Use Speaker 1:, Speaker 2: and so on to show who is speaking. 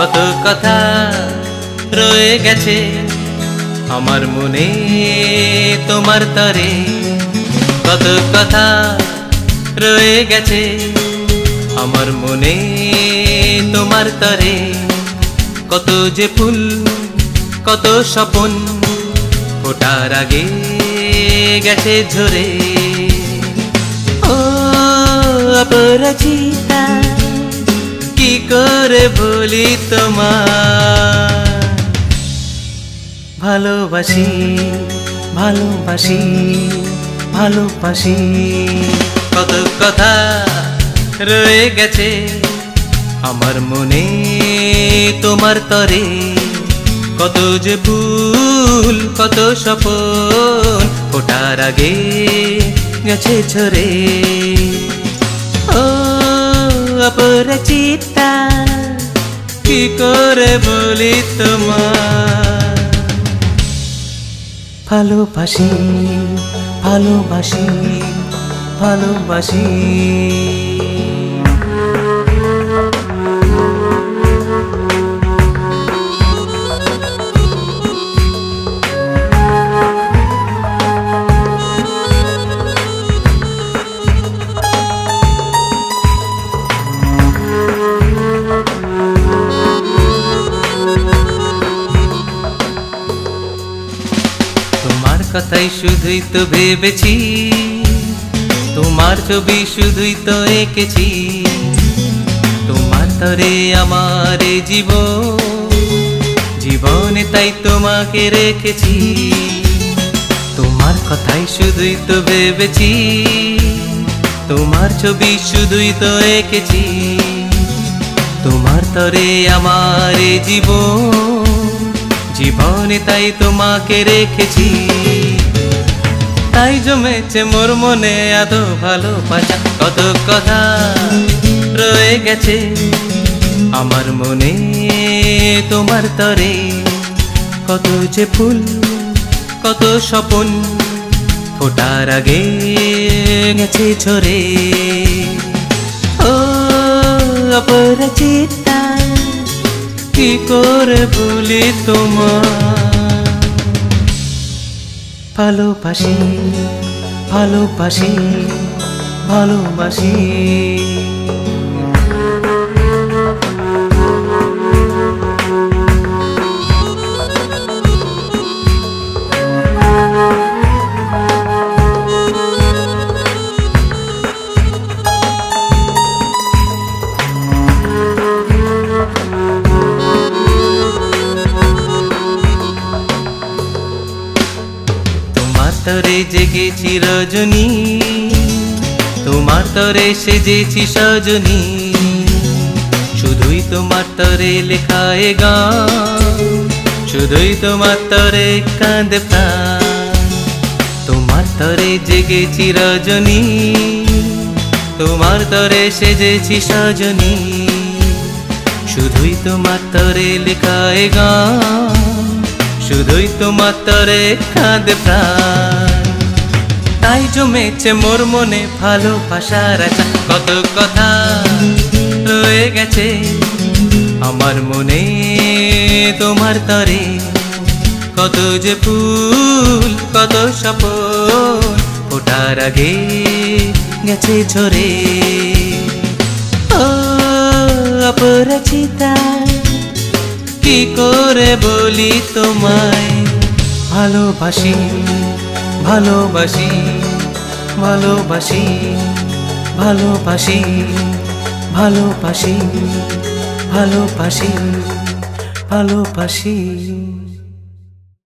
Speaker 1: কত কথা রয়ে গেছে আমার মনে তোমার তরে, কত কথা রয়ে গেছে আমার মনে তোমার তরে। কত যে ফুল কত স্বপন ফোটার আগে গেছে ঝরে। ও অপরাজিতা কি করে বলি তোমার, ভালোবাসি ভালোবাসি ভালোবাসি। কত কথা রয়ে গেছে আমার মনে তোমার তরে, কত যে ফুল কত স্বপন ফোটার আগে গেছে ঝরে। ও অপরাজিতা কি করে বলি তোমার, ভালোবাসি ভালোবাসি ভালোবাসি। তোমার কথাই শুধুই তো ভেবেছি, তোমার ছবি শুধুই তো এঁকেছি। তোমার তরে আমার জীবনে তাই তোমাকে রেখেছি। তোমার কথাই শুধুই তো ভেবেছি, তোমার ছবি শুধুই তো এঁকেছি। তোমার তরে আমার জীবনে তাই তোমাকে রেখেছি। তাই জমেছে মোর মনে এত ভালোবাসা, কত কথা রয়ে গেছে আমার মনে তোমার তরে। কত যে ফুল কত স্বপন ফোটার আগে গেছে ঝরে। ও অপরাজিতা কি করে বলি তোমার, ভালোবাসি ভালোবাসি ভালোবাসি। তরে জেগেছি রজনী, তোমার তরে সেজেছি সজনী। শুধুই তোমার তরে লেখা এ গান, শুধুই তোমার তরে কাঁদে প্রাণ। তোমার তরে জেগেছি রজনী, তোমার তরে সেজেছি সজনী। শুধুই তোমার তরে লেখা এ গান, শুধুই তোমার তরে কাঁদে প্রাণ। তাই জমেছে মোর মনে ভালোবাসার আশা, কত কথা রয়ে গেছে আমার মনে তোমার তরে। কত যে ফুল কত স্বপন ফোটার আগে গেছে ঝরে। ও অপরাজিতা কি করে বলি তোমায়, ভালোবাসি ভালোবাসি ভালোবাসি ভালোবাসি ভালোবাসি ভালোবাসি ভালোবাসি।